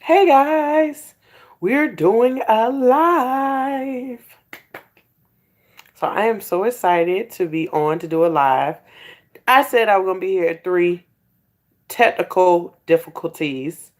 Hey guys, we're doing a live. So I am so excited to be on to do a live. I said I was going to be here at 3 technical difficulties.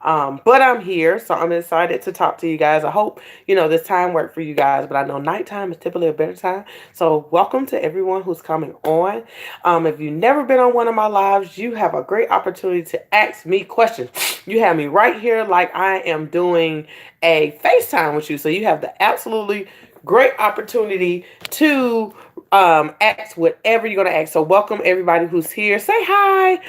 But I'm here, so I'm excited to talk to you guys. I hope, this time worked for you guys, but I know nighttime is typically a better time. So welcome to everyone who's coming on. If you've never been on one of my lives, you have a great opportunity to ask me questions. You have me right here like I am doing a FaceTime with you. So you have the absolutely great opportunity to ask whatever you're going to ask. So welcome everybody who's here. Say hi.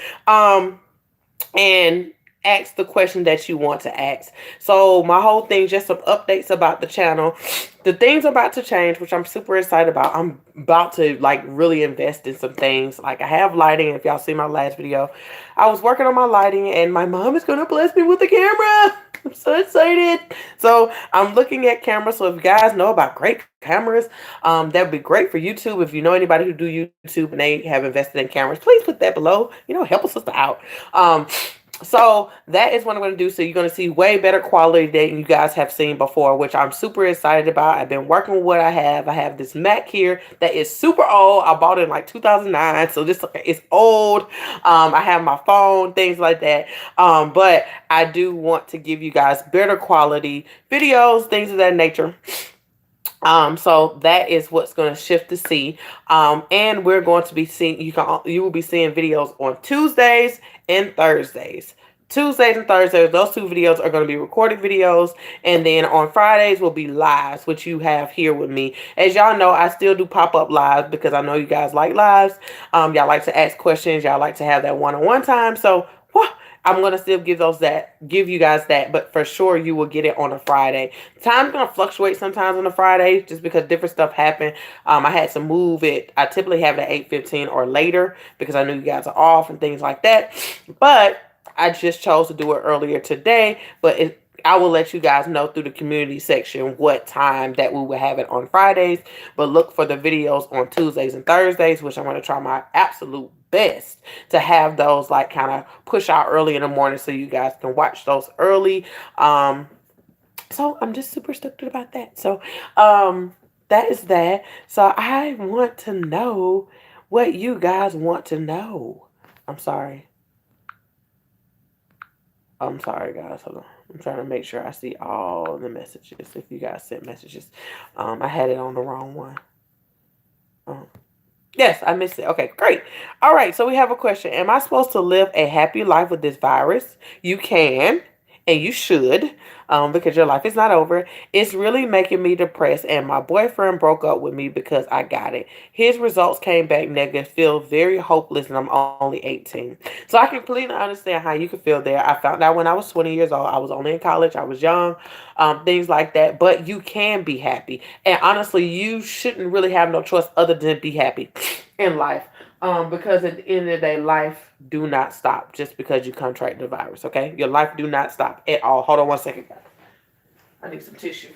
And ask the question that you want to ask. So my whole thing, just some updates about the channel. The things about to change, which I'm super excited about. I'm about to like really invest in some things. Like I have lighting. If y'all see my last video, I was working on my lighting and my mom is going to bless me with a camera. I'm so excited. So I'm looking at cameras. So if you guys know about great cameras, that would be great for YouTube. If you know anybody who do YouTube and they have invested in cameras, please put that below. Help a sister out. So that is what I'm going to do. So you're going to see way better quality than you guys have seen before, which I'm super excited about. I've been working with what I have. I have this Mac here that is super old. I bought it in like 2009. So this is old. I have my phone, things like that. But I do want to give you guys better quality videos, things of that nature. So that is what's going to shift to see. And we're going to be seeing, you will be seeing videos on Tuesdays and Thursdays. Tuesdays and Thursdays, those two videos are going to be recorded videos. And then on Fridays will be lives, which you have here with me. As y'all know, I still do pop-up lives because I know you guys like lives. Y'all like to ask questions. Y'all like to have that one-on-one time. So, I'm going to still give you guys that, but for sure you will get it on a Friday. Time's going to fluctuate sometimes on a Friday just because different stuff happen. I had to move it. I typically have it at 8:15 or later because I knew you guys are off and things like that. But I just chose to do it earlier today, but I will let you guys know through the community section what time that we will have it on Fridays. But look for the videos on Tuesdays and Thursdays, which I'm going to try my absolute best to have those like kind of push out early in the morning so you guys can watch those early. So I'm just super stoked about that. So that is that. So I want to know what you guys want to know. I'm sorry. I'm sorry, guys. Hold on. I'm trying to make sure I see all the messages. If you guys sent messages, I had it on the wrong one. Yes, I missed it. Okay, great. All right, so we have a question. Am I supposed to live a happy life with this virus? You can, and you should, because your life is not over. It's really making me depressed, and my boyfriend broke up with me because I got it. His results came back negative. Feel very hopeless, and I'm only 18. So I completely understand how you can feel there. I found out when I was 20 years old. I was only in college. I was young, things like that. But you can be happy, and honestly, you shouldn't really have no choice other than be happy in life. Because at the end of the day, life do not stop just because you contract the virus, okay? Your life do not stop at all. Hold on one second. I need some tissue.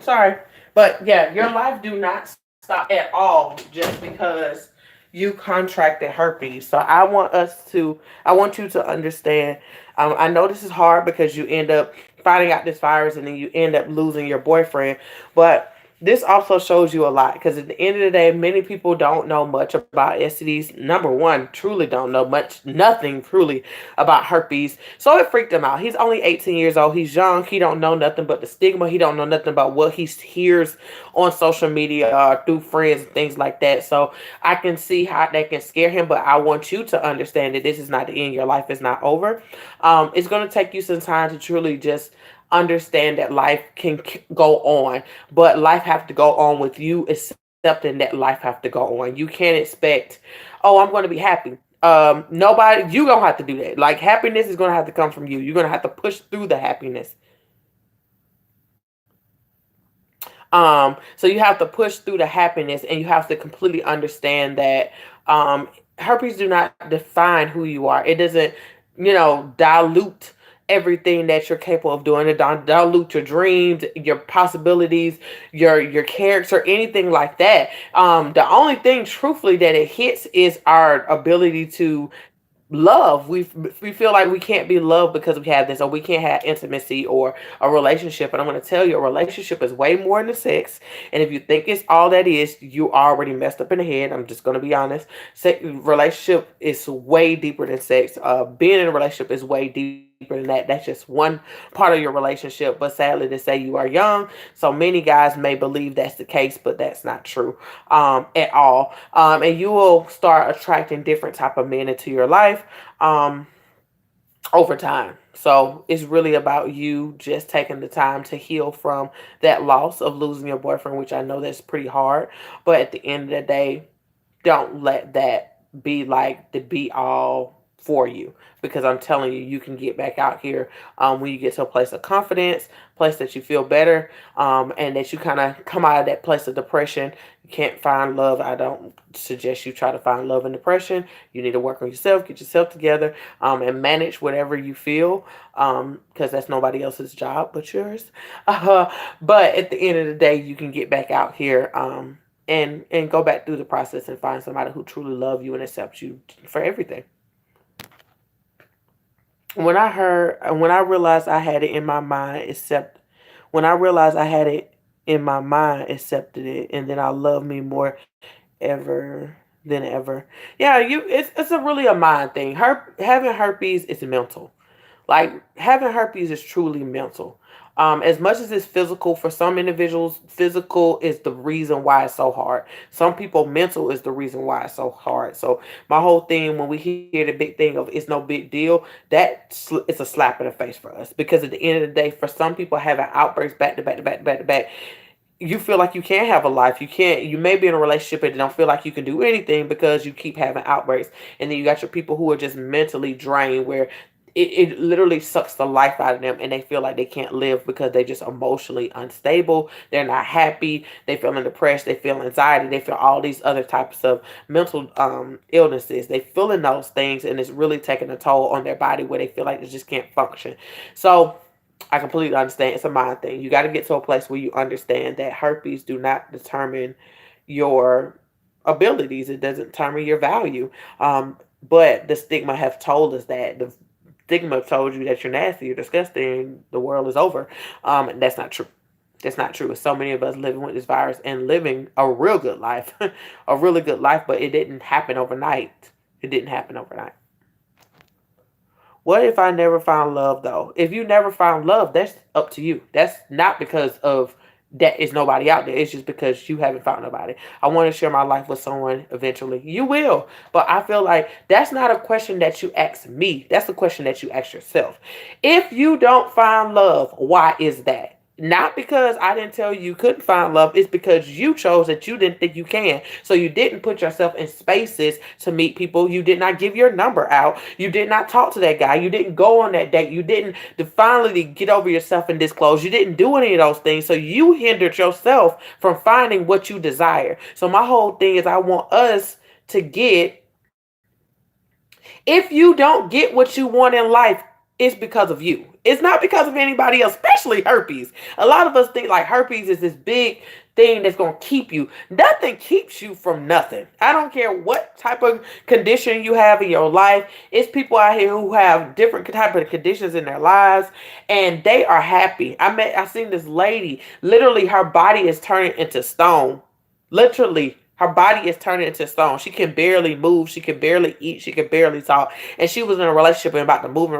Sorry. But yeah, your life do not stop at all just because you contracted herpes. So I want you to understand. I know this is hard because you end up finding out this virus and then you end up losing your boyfriend. But this also shows you a lot because at the end of the day, many people don't know much about STDs. Number one, truly don't know nothing truly about herpes. So it freaked him out. He's only 18 years old. He's young. He don't know nothing but the stigma. He don't know nothing about what he hears on social media through friends and things like that. So I can see how that can scare him, but I want you to understand that this is not the end. Your life is not over. It's going to take you some time to truly just understand that life can go on, but life have to go on with you accepting that life have to go on. You can't expect, oh, I'm going to be happy. Nobody, you don't have to do that. Like happiness is going to have to come from you. You're going to have to push through the happiness. So you have to push through the happiness and you have to completely understand that herpes do not define who you are. It doesn't, dilute everything that you're capable of doing. It don't dilute your dreams, your possibilities, your character, anything like that. The only thing, truthfully, that it hits is our ability to love. We feel like we can't be loved because we have this, or we can't have intimacy or a relationship. And I'm going to tell you, a relationship is way more than sex. And if you think it's all that is, you already messed up in the head. I'm just going to be honest. Relationship is way deeper than sex. Being in a relationship is way deeper than that. That's just one part of your relationship. But sadly to say, you are young, so many guys may believe that's the case, but that's not true at all. And you will start attracting different type of men into your life um, over time. So it's really about you just taking the time to heal from that loss of losing your boyfriend, which I know that's pretty hard. But at the end of the day, don't let that be like the be all for you, because I'm telling you, you can get back out here when you get to a place of confidence, place that you feel better, and that you kind of come out of that place of depression. You can't find love. I don't suggest you try to find love in depression. You need to work on yourself, get yourself together, and manage whatever you feel, because that's nobody else's job but yours. But at the end of the day, you can get back out here and go back through the process and find somebody who truly love you and accept you for everything. When I realized I had it in my mind, when I realized I had it in my mind, accepted it, and then I love me more ever than ever. Yeah, it's a really a mind thing. Having herpes is mental. Like, having herpes is truly mental. As much as it's physical, for some individuals, physical is the reason why it's so hard. Some people, mental is the reason why it's so hard. So my whole thing, when we hear the big thing of it's no big deal, it's a slap in the face for us. Because at the end of the day, for some people, having outbreaks back to back to back to back to back, you feel like you can't have a life. You may be in a relationship and don't feel like you can do anything because you keep having outbreaks. And then you got your people who are just mentally drained, where it literally sucks the life out of them, and they feel like they can't live because they're just emotionally unstable. They're not happy. They feel depressed. They feel anxiety. They feel all these other types of mental illnesses. They feeling those things, and it's really taking a toll on their body, where they feel like they just can't function. So I completely understand. It's a mind thing. You got to get to a place where you understand that herpes do not determine your abilities. It doesn't determine your value. But the stigma have told us that. The stigma told you that you're nasty, you're disgusting, the world is over. That's not true. That's not true. There's so many of us living with this virus and living a real good life, a really good life, but it didn't happen overnight. It didn't happen overnight. What if I never found love, though? If you never found love, that's up to you. That's not because of that is nobody out there. It's just because you haven't found nobody. I want to share my life with someone eventually. You will. But I feel like that's not a question that you ask me. That's a question that you ask yourself. If you don't find love, why is that? Not because I didn't tell you couldn't find love. It's because you chose that you didn't think you can. So you didn't put yourself in spaces to meet people. You did not give your number out. You did not talk to that guy. You didn't go on that date. You didn't finally get over yourself and disclose. You didn't do any of those things. So you hindered yourself from finding what you desire. So my whole thing is, I want us to get, if you don't get what you want in life, it's because of you. It's not because of anybody else, especially herpes. A lot of us think like herpes is this big thing that's going to keep you. Nothing keeps you from nothing. I don't care what type of condition you have in your life. It's people out here who have different type of conditions in their lives, and they are happy. I seen this lady, literally her body is turning into stone. Literally, her body is turning into stone. She can barely move. She can barely eat. She can barely talk. And she was in a relationship and about to move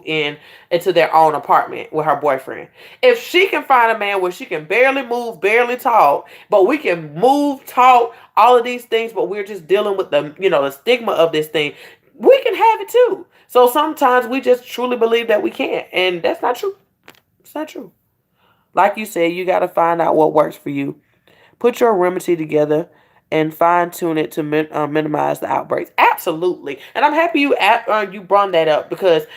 in into their own apartment with her boyfriend. If she can find a man where she can barely move, barely talk, but we can move, talk, all of these things, but we're just dealing with the stigma of this thing, we can have it too. So sometimes we just truly believe that we can't, and that's not true. It's not true. Like you said, you got to find out what works for you. Put your remedy together and fine tune it to minimize the outbreaks. Absolutely. And I'm happy you brought that up, because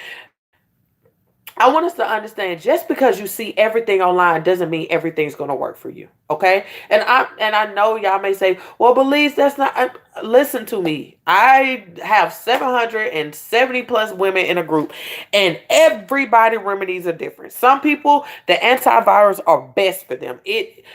I want us to understand, just because you see everything online doesn't mean everything's going to work for you. Okay? And I know y'all may say, well, Belize, that's not, listen to me. I have 770 plus women in a group, and everybody remedies are different. Some people, the antivirals are best for them.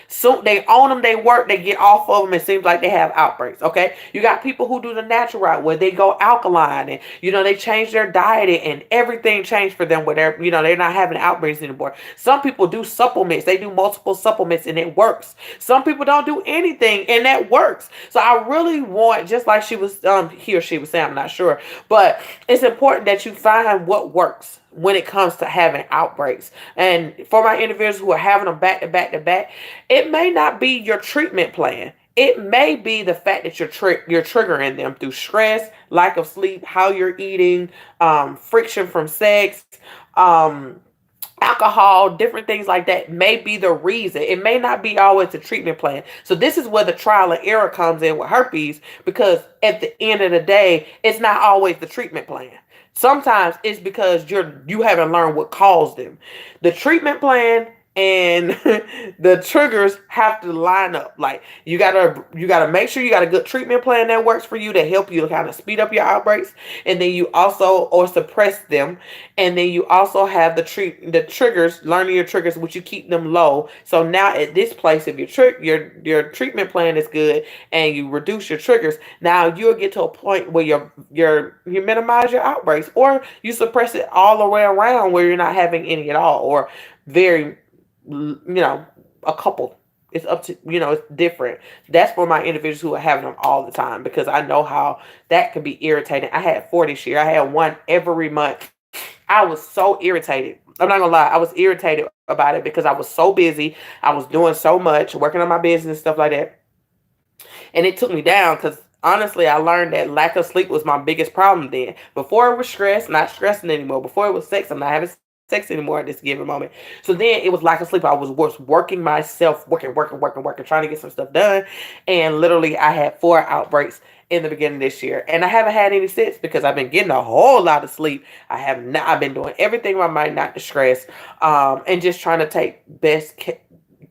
So they own them, they work, they get off of them. It seems like they have outbreaks. Okay, you got people who do the natural route where they go alkaline, and they change their diet and everything changed for them. Where they're not having outbreaks anymore. Some people do supplements. They do multiple supplements and it works. Some people don't do anything and that works. So I really want, just like he or she was saying, I'm not sure, but it's important that you find what works when it comes to having outbreaks. And for my individuals who are having them back to back to back, it may not be your treatment plan. It may be the fact that you're triggering them through stress, lack of sleep, how you're eating, friction from sex, alcohol, different things like that may be the reason. It may not be always the treatment plan. So this is where the trial and error comes in with herpes, because at the end of the day, it's not always the treatment plan. Sometimes it's because you haven't learned what caused them. The treatment plan and the triggers have to line up. Like you gotta make sure you got a good treatment plan that works for you, to help you to kind of speed up your outbreaks, and then you also, or suppress them, and then you also have the triggers, learning your triggers, which you keep them low. So now at this place, if your treatment plan is good and you reduce your triggers, now you'll get to a point where you minimize your outbreaks, or you suppress it all the way around where you're not having any at all, or very, a couple. It's up to, it's different. That's for my individuals who are having them all the time, because I know how that can be irritating. I had 4 this year. I had one every month. I was so irritated. I'm not gonna lie. I was irritated about it because I was so busy. I was doing so much, working on my business, stuff like that. And it took me down, because honestly, I learned that lack of sleep was my biggest problem then. Before it was stress, not stressing anymore. Before it was sex, I'm not having sex anymore at this given moment. So then it was lack of sleep. I was working myself, working, trying to get some stuff done. And literally, I had 4 outbreaks in the beginning of this year. And I haven't had any since, because I've been getting a whole lot of sleep. I've been doing everything in my mind not to stress, and just trying to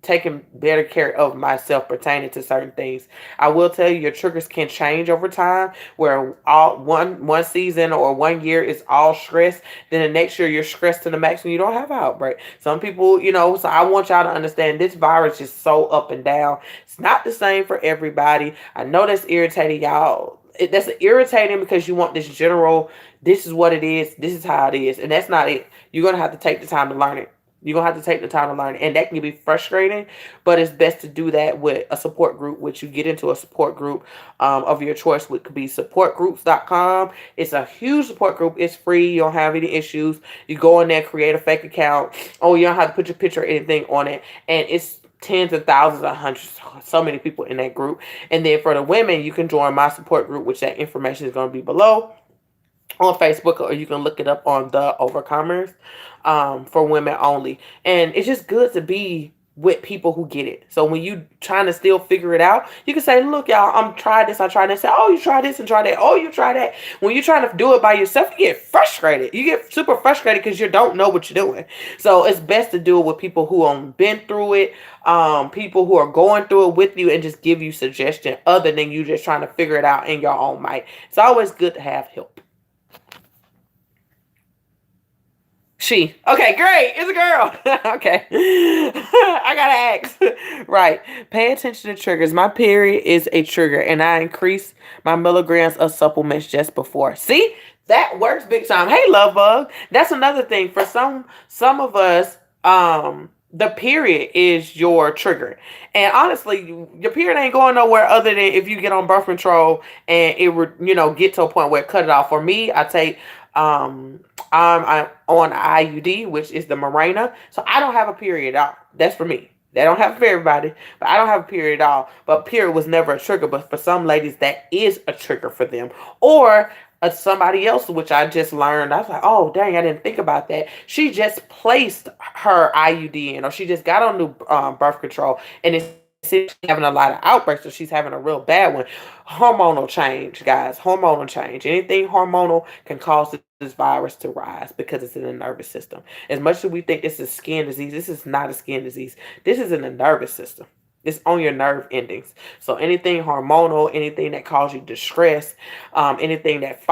taking better care of myself pertaining to certain things. I will tell you, your triggers can change over time, where all one season or 1 year is all stress, then the next year you're stressed to the max and you don't have an outbreak. Some people, so I want y'all to understand, this virus is so up and down. It's not the same for everybody. I know that's irritating y'all. That's irritating because you want this is what it is, this is how it is, and that's not it. You're going to have to take the time to learn it. You're going to have to take the time to learn it. And that can be frustrating, but it's best to do that with a support group, which you get into a support group of your choice, which could be supportgroups.com. It's a huge support group. It's free. You don't have any issues. You go in there, create a fake account. Oh, you don't have to put your picture or anything on it. And it's tens of thousands of hundreds, so many people in that group. And then for the women, you can join my support group, which that information is going to be below on Facebook, or you can look it up on the Overcomers, for women only. And it's just good to be with people who get it. So when you trying to still figure it out, you can say, look, y'all, I'm trying this, I tried that. Say, oh, you try this and try that. Oh, you try that. When you're trying to do it by yourself, you get frustrated. You get super frustrated because you don't know what you're doing. So it's best to do it with people who have been through it, people who are going through it with you, and just give you suggestion other than you just trying to figure it out in your own might. It's always good to have help. She. Okay, great. It's a girl. Okay. I gotta ask. Right. Pay attention to triggers. My period is a trigger, and I increase my milligrams of supplements just before. See? That works big time. Hey, love bug. That's another thing. For some of us, the period is your trigger. And honestly, your period ain't going nowhere other than if you get on birth control and it would, get to a point where it cut it off. For me, I take I'm on IUD, which is the Mirena. So I don't have a period at all. That's for me. They don't have it for everybody, but I don't have a period at all. But period was never a trigger. But for some ladies, that is a trigger for them. Or somebody else, which I just learned. I was like, oh, dang, I didn't think about that. She just placed her IUD in, or she just got on new birth control, and it's having a lot of outbreaks, so she's having a real bad one. Hormonal change, guys. Hormonal change. Anything hormonal can cause this virus to rise because it's in the nervous system. As much as we think this is skin disease, this is not a skin disease. This is in the nervous system. It's on your nerve endings. So anything hormonal, anything that causes you distress, anything that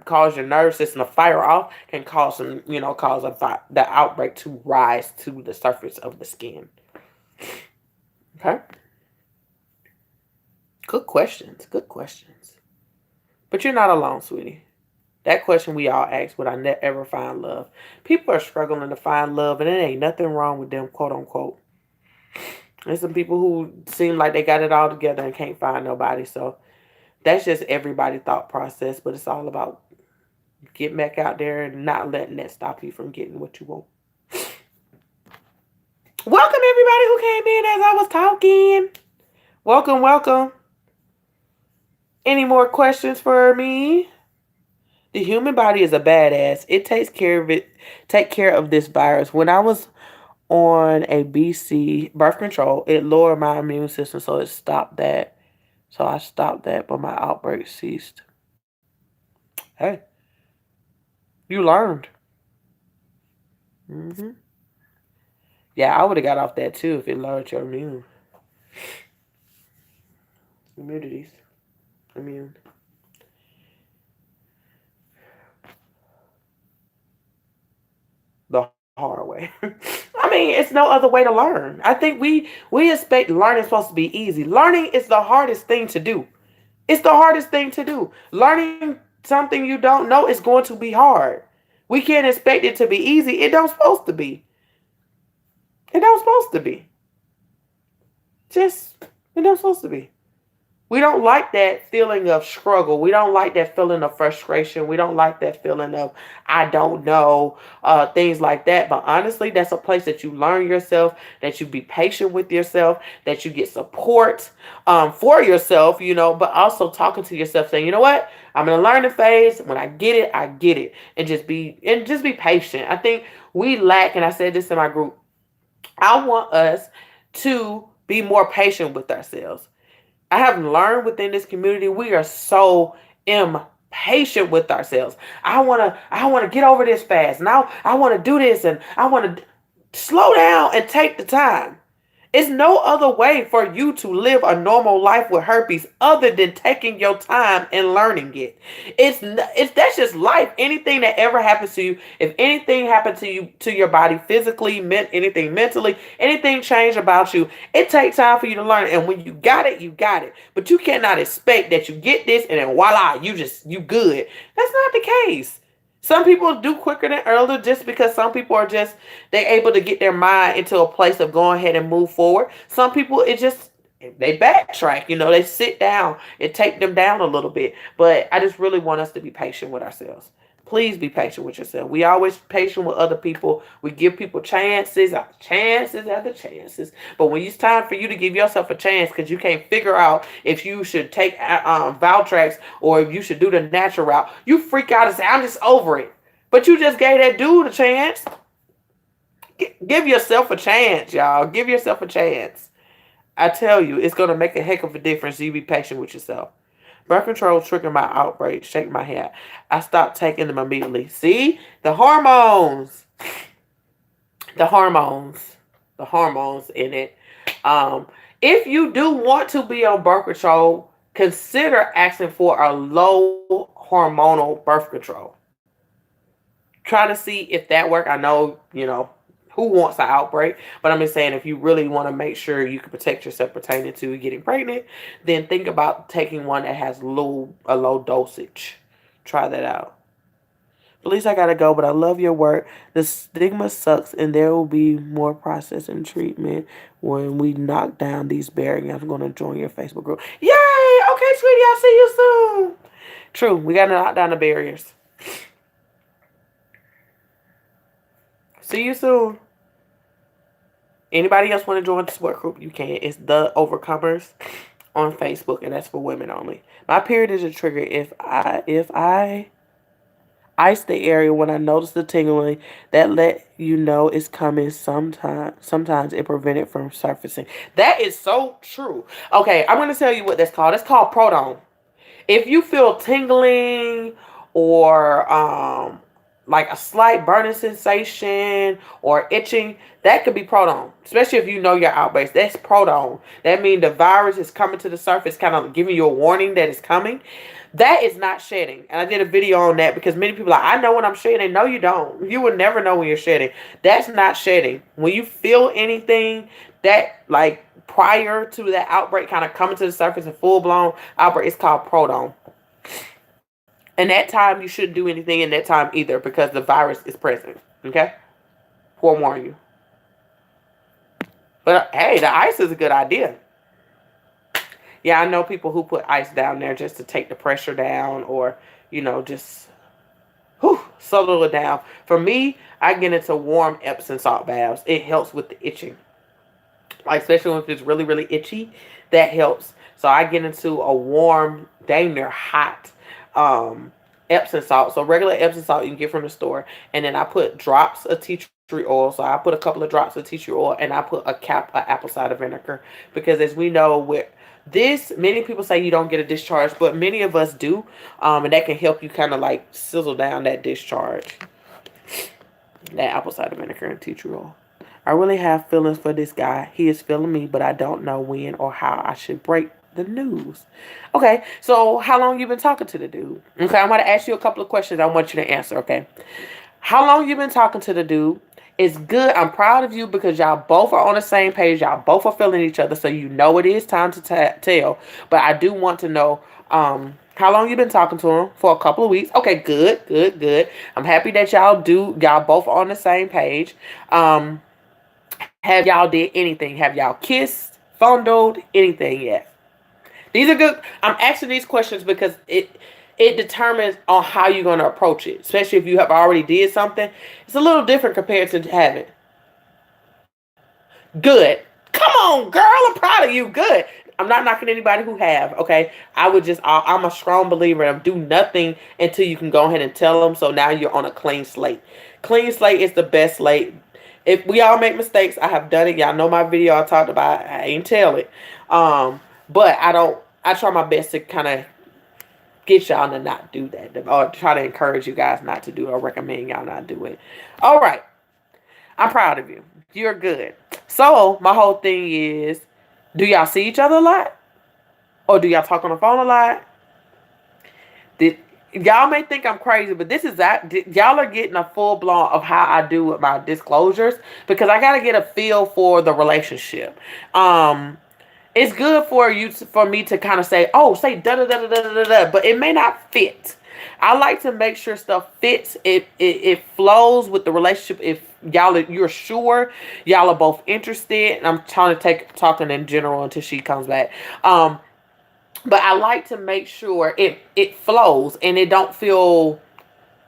cause your nerve system to fire off can cause the outbreak to rise to the surface of the skin. Okay. Good questions. Good questions. But you're not alone, sweetie. That question we all ask, would I ever find love? People are struggling to find love, and it ain't nothing wrong with them, quote unquote. There's some people who seem like they got it all together and can't find nobody. So that's just everybody's thought process. But it's all about getting back out there and not letting that stop you from getting what you want. Welcome everybody who came in as I was talking. Welcome, welcome. Any more questions for me? The human body is a badass. It takes care of it. Take care of this virus. When I was on a BC birth control, it lowered my immune system, so it stopped that. So I stopped that, but my outbreak ceased. Hey, you learned. Yeah, I would have got off that too if it lowered your immunities. Immune. The hard way. I mean, it's no other way to learn. I think we expect learning is supposed to be easy. Learning is the hardest thing to do. It's the hardest thing to do. Learning something you don't know is going to be hard. We can't expect it to be easy. It don't supposed to be. It don't supposed to be. It don't supposed to be. We don't like that feeling of struggle. We don't like that feeling of frustration. We don't like that feeling of I don't know, things like that. But honestly, that's a place that you learn yourself, that you be patient with yourself, that you get support for yourself, but also talking to yourself saying, you know what? I'm in a learning phase. When I get it, I get it. And just be patient. I think we lack, and I said this in my group, I want us to be more patient with ourselves. I have learned within this community, we are so impatient with ourselves. I wanna get over this fast. Now I wanna do this, and I wanna slow down and take the time. It's no other way for you to live a normal life with herpes other than taking your time and learning it. That's just life. Anything that ever happens to you, if anything happened to you, to your body physically, anything mentally, anything changed about you, it takes time for you to learn. And when you got it, you got it. But you cannot expect that you get this and then voila, you good. That's not the case. Some people do quicker than earlier just because some people are just, they're able to get their mind into a place of going ahead and move forward. Some people, they backtrack, they sit down. It take them down a little bit. But I just really want us to be patient with ourselves. Please be patient with yourself. We always patient with other people. We give people chances after chances after chances. But when it's time for you to give yourself a chance because you can't figure out if you should take Valtrex or if you should do the natural route, you freak out and say, I'm just over it. But you just gave that dude a chance. Give yourself a chance, y'all. Give yourself a chance. I tell you, it's going to make a heck of a difference. You be patient with yourself. Birth control triggered my outbreak. Shake my head. I stopped taking them immediately. See? The hormones. The hormones. The hormones in it. If you do want to be on birth control, consider asking for a low hormonal birth control. Try to see if that works. I know, who wants an outbreak, but I'm just saying if you really want to make sure you can protect yourself pertaining to getting pregnant, then think about taking one that has a low dosage. Try that out. Belize, I gotta go, but I love your work. The stigma sucks, and there will be more process and treatment when we knock down these barriers. I'm gonna join your Facebook group. Yay! Okay, sweetie, I'll see you soon. True, we gotta knock down the barriers. See you soon. Anybody else want to join the support group? You can. It's The Overcomers on Facebook, and that's for women only. My period is a trigger. If I ice the area when I notice the tingling, that let you know it's coming. Sometimes it prevents it from surfacing. That is so true. Okay, I'm gonna tell you what that's called. It's called proton. If you feel tingling or like a slight burning sensation or itching, that could be proton. Especially if you know your outbreaks. That's proton. That means the virus is coming to the surface, kind of giving you a warning that it's coming. That is not shedding. And I did a video on that because many people are like, I know when I'm shedding. No, you don't. You would never know when you're shedding. That's not shedding. When you feel anything that, like, prior to that outbreak kind of coming to the surface, a full-blown outbreak, it's called proton. And that time, you shouldn't do anything in that time either because the virus is present. Okay? Forewarn you. But, hey, the ice is a good idea. Yeah, I know people who put ice down there just to take the pressure down or, just settle it down. For me, I get into warm Epsom salt baths. It helps with the itching. Like, especially if it's really, really itchy, that helps. So I get into a warm, dang near hot Epsom salt. So regular Epsom salt you can get from the store. And then I put drops of tea tree oil. So I put a couple of drops of tea tree oil and I put a cap of apple cider vinegar. Because as we know, with this, many people say you don't get a discharge, but many of us do. And that can help you kind of like sizzle down that discharge. That apple cider vinegar and tea tree oil. I really have feelings for this guy. He is feeling me, but I don't know when or how I should break the news. Okay, so how long you been talking to the dude? Okay, I'm going to ask you a couple of questions I want you to answer, okay? How long you been talking to the dude? It's good. I'm proud of you because y'all both are on the same page. Y'all both are feeling each other, so you know it is time to tell. But I do want to know how long you been talking to him? For a couple of weeks. Okay, good, good, good. I'm happy that y'all both on the same page. Have y'all did anything? Have y'all kissed, fondled, anything yet? These are good. I'm asking these questions because it determines on how you're going to approach it. Especially if you have already did something. It's a little different compared to having. Good. Come on, girl. I'm proud of you. Good. I'm not knocking anybody who have, okay? I'm a strong believer of do nothing until you can go ahead and tell them. So now you're on a clean slate. Clean slate is the best slate. If we all make mistakes, I have done it. Y'all know my video I talked about. I ain't tell it. But I try my best to kind of get y'all to not do that. Or try to encourage you guys not to do it or recommend y'all not do it. All right. I'm proud of you. You're good. So, my whole thing is, do y'all see each other a lot? Or do y'all talk on the phone a lot? Y'all may think I'm crazy, but this is that. Y'all are getting a full blown of how I do with my disclosures because I got to get a feel for the relationship. It's good for me to kind of say, oh, say da da da da da da da, but it may not fit. I like to make sure stuff fits. It flows with the relationship. If you're sure y'all are both interested, and I'm trying to talking in general until she comes back. But I like to make sure it flows and it don't feel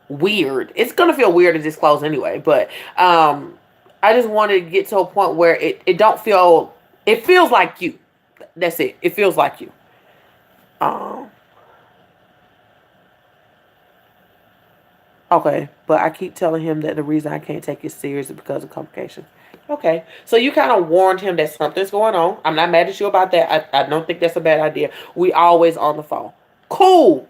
weird. It's gonna feel weird to disclose anyway, but I just wanted to get to a point where it don't feel. It feels like you. That's it. It feels like you. Okay, but I keep telling him that the reason I can't take it serious is because of complications. Okay, so you kind of warned him that something's going on. I'm not mad at you about that. I don't think that's a bad idea. We always on the phone. Cool.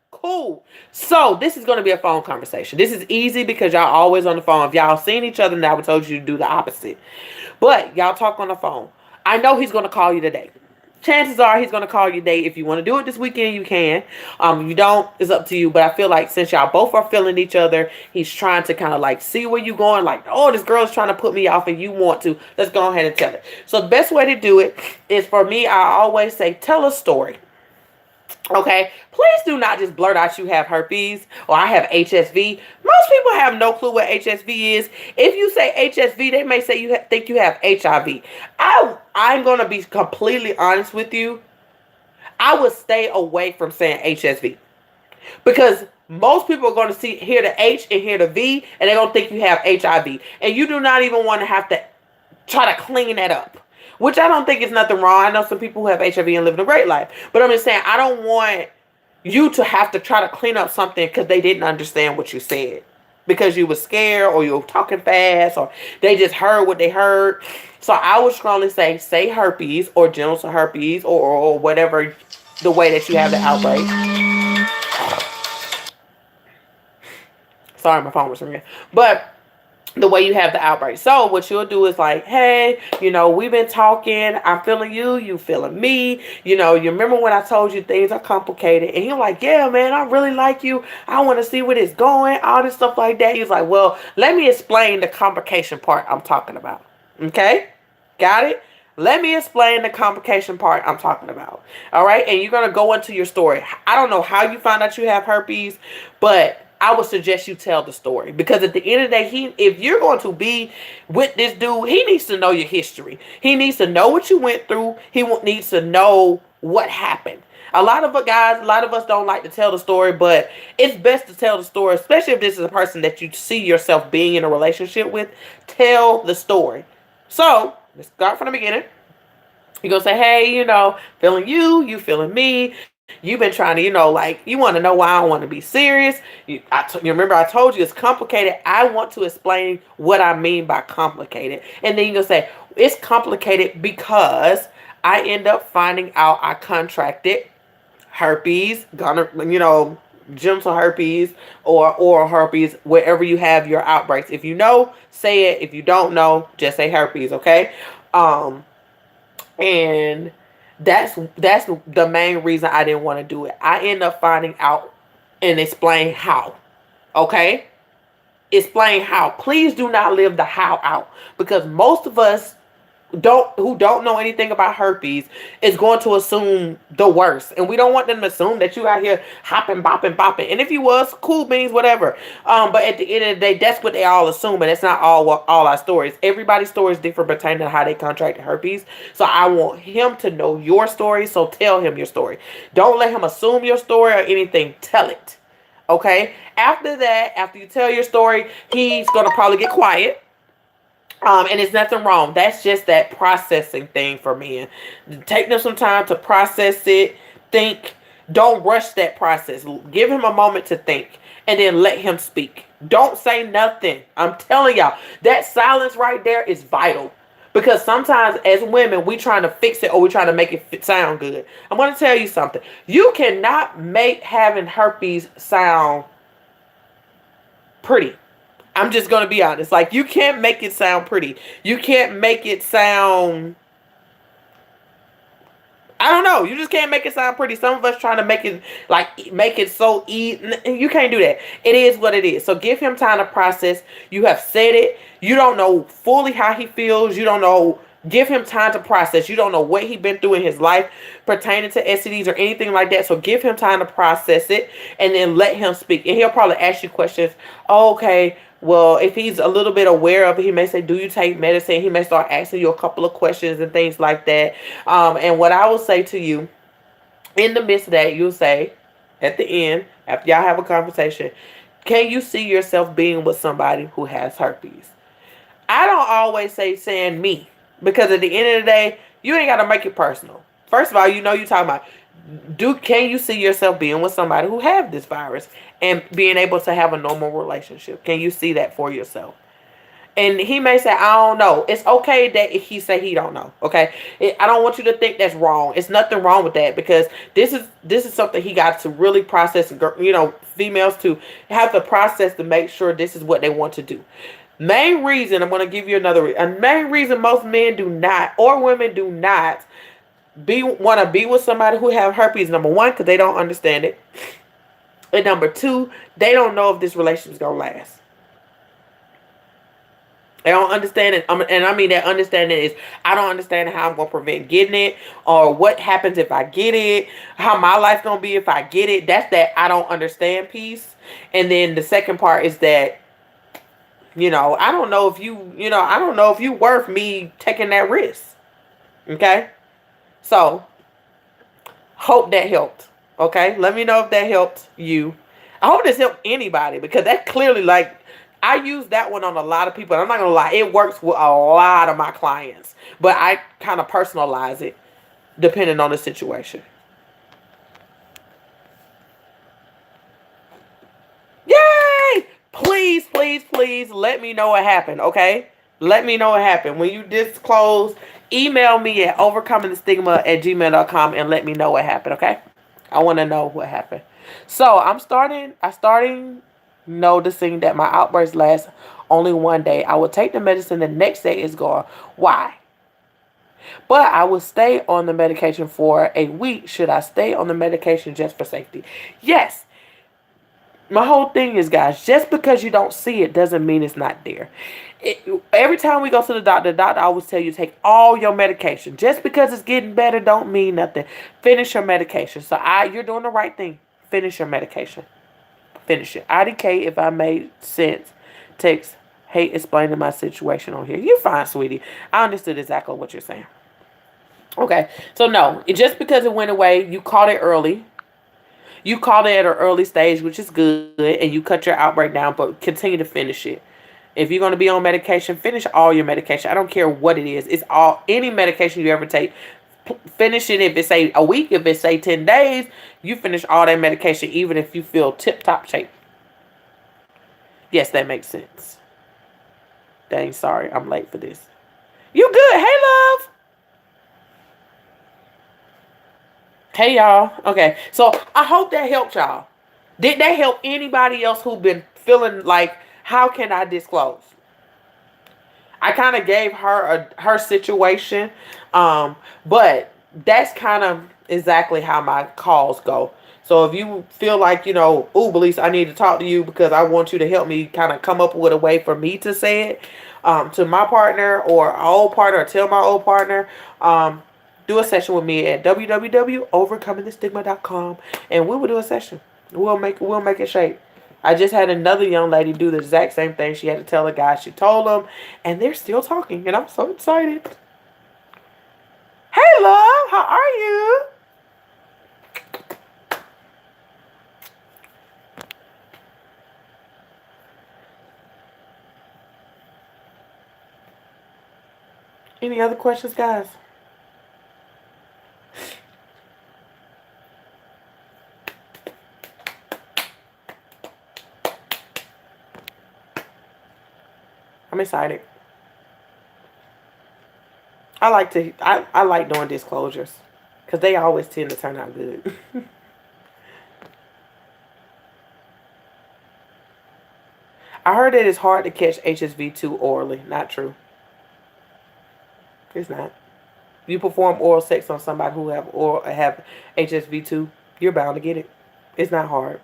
Cool. So this is going to be a phone conversation. This is easy because y'all always on the phone. If y'all seen each other, now I would told you to do the opposite. But y'all talk on the phone. I know he's going to call you today. Chances are he's going to call you today. If you want to do it this weekend, you can. If you don't, it's up to you. But I feel like since y'all both are feeling each other, he's trying to kind of like see where you're going. Like, oh, this girl's trying to put me off and you want to. Let's go ahead and tell it. So the best way to do it is for me, I always say, tell a story. Okay, please do not just blurt out you have herpes or I have HSV. Most people have no clue what HSV is. If you say HSV, they may say you think you have HIV. I'm going to be completely honest with you. I would stay away from saying HSV because most people are going to hear the H and hear the V and they're going to think you have HIV. And you do not even want to have to try to clean that up. Which I don't think is nothing wrong. I know some people who have HIV and live a great life. But I'm just saying, I don't want you to have to try to clean up something because they didn't understand what you said. Because you were scared or you were talking fast or they just heard what they heard. So I would strongly say herpes or genital herpes or whatever the way that you have the outbreak. Sorry, my phone was ringing. But the way you have the outbreak. So what you'll do is like, hey, we've been talking. I'm feeling you. You feeling me. You remember when I told you things are complicated? And you're like, yeah, man, I really like you. I want to see where it's going. All this stuff like that. He's like, well, let me explain the complication part I'm talking about. Okay? Got it? Let me explain the complication part I'm talking about. All right? And you're going to go into your story. I don't know how you found out you have herpes, but I would suggest you tell the story. Because at the end of the day, if you're going to be with this dude, he needs to know your history. He needs to know what you went through. He needs to know what happened. A lot of us don't like to tell the story, but it's best to tell the story, especially if this is a person that you see yourself being in a relationship with. Tell the story. So, let's start from the beginning. You're going to say, hey, feeling you, you feeling me. You've been trying to, like, you want to know why I don't want to be serious. You remember I told you it's complicated. I want to explain what I mean by complicated. And then you're going to say, it's complicated because I end up finding out I contracted herpes, genital herpes or oral herpes, wherever you have your outbreaks. If you know, say it. If you don't know, just say herpes, okay? And that's the main reason I didn't want to do it. I end up finding out and explain how. Okay? Explain how. Please do not leave the how out, because most of us who don't know anything about herpes is going to assume the worst, and we don't want them to assume that you out here hopping, bopping. And if you was, cool beans, whatever. But at the end of the day, that's what they all assume, and it's not all our stories. Everybody's story is different pertaining to how they contracted herpes. So I want him to know your story. So tell him your story. Don't let him assume your story or anything. Tell it. Okay. After that, after you tell your story, he's gonna probably get quiet. And it's nothing wrong. That's just that processing thing for men. Take them some time to process it. Think. Don't rush that process. Give him a moment to think. And then let him speak. Don't say nothing. I'm telling y'all. That silence right there is vital. Because sometimes as women, we trying to fix it or we trying to make it sound good. I'm going to tell you something. You cannot make having herpes sound pretty. I'm just going to be honest. Like, you can't make it sound pretty. You can't make it sound, I don't know. You just can't make it sound pretty. Some of us trying to make it so easy. You can't do that. It is what it is. So give him time to process. You have said it. You don't know fully how he feels. You don't know. Give him time to process. You don't know what he's been through in his life pertaining to STDs or anything like that. So give him time to process it and then let him speak. And he'll probably ask you questions. Oh, okay. Well, if he's a little bit aware of it, he may say, do you take medicine? He may start asking you a couple of questions and things like that. And what I will say to you in the midst of that, you'll say at the end, after y'all have a conversation, can you see yourself being with somebody who has herpes? I don't always saying me, because at the end of the day, you ain't got to make it personal. First of all, you're talking about, can you see yourself being with somebody who have this virus and being able to have a normal relationship? Can you see that for yourself? And he may say, I don't know. It's okay that if he say he don't know. Okay. I don't want you to think that's wrong. It's nothing wrong with that, because this is something he got to really process. Females to have the process to make sure this is what they want to do. Main reason, I'm going to give you a main reason most men do not, or women do not, want to be with somebody who have herpes. Number one, because they don't understand it. And number two, they don't know if this relationship is going to last. They don't understand it. And I mean, that understanding is, I don't understand how I'm going to prevent getting it, or what happens if I get it, how my life's going to be if I get it. That's that I don't understand piece. And then the second part is that, I don't know if I don't know if you worth me taking that risk. Okay? So, hope that helped. Okay? Let me know if that helped you. I hope this helped anybody, because that clearly, I use that one on a lot of people. And I'm not going to lie. It works with a lot of my clients. But I kind of personalize it depending on the situation. Yay! Please, please, please let me know what happened, okay? Let me know what happened. When you disclose, email me at overcomingrthestigma@gmail.com and let me know what happened, okay? I want to know what happened. So I'm starting noticing that my outbursts last only one day. I will take the medicine, the next day it's gone. Why? But I will stay on the medication for a week. Should I stay on the medication just for safety? Yes. My whole thing is, guys, just because you don't see it doesn't mean it's not there. Every time we go to the doctor always tell you to take all your medication. Just because it's getting better don't mean nothing. Finish your medication. So you're doing the right thing. Finish your medication. Finish it. IDK, if I made sense, text, hate explaining my situation on here. You're fine, sweetie. I understood exactly what you're saying. Okay, so no, just because it went away, you caught it early. You caught it at an early stage, which is good, and you cut your outbreak down, but continue to finish it. If you're going to be on medication, finish all your medication. I don't care what it is. It's any medication you ever take. Finish it. If it's say a week, if it's say 10 days, you finish all that medication, even if you feel tip-top shape. Yes, that makes sense. Dang, sorry, I'm late for this. You good? Hey, love. Hey, y'all. Okay, so I hope that helped y'all. Did that help anybody else who been feeling like, how can I disclose? I kind of gave her her situation, but that's kind of exactly how my calls go. So if you feel like, ooh, Belize, I need to talk to you because I want you to help me kind of come up with a way for me to say it to my partner or our old partner, or tell my old partner, do a session with me at www.overcomingrthestigma.com, and we will do a session. We'll make it shape. I just had another young lady do the exact same thing. She had to tell a guy. She told him, and they're still talking, and I'm so excited. Hey, love, how are you? Any other questions, guys? I'm excited. I like doing disclosures because they always tend to turn out good. I heard that it's hard to catch HSV2 orally. Not true. It's not. You perform oral sex on somebody who have HSV2, you're bound to get it. It's not hard.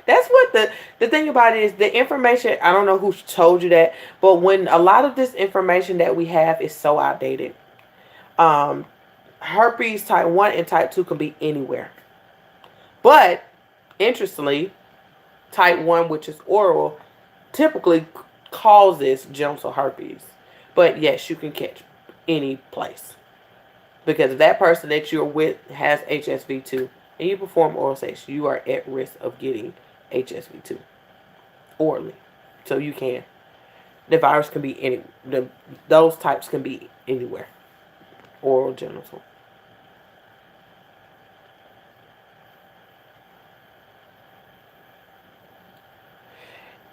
That's what the thing about it is, the information, I don't know who told you that, but when a lot of this information that we have is so outdated. Herpes type 1 and type 2 can be anywhere. But, interestingly, type 1, which is oral, typically causes genital herpes. But yes, you can catch any place. Because if that person that you're with has HSV2 and you perform oral sex, you are at risk of getting HSV2 orally. So you can. The virus can be those types can be anywhere. Oral, genital.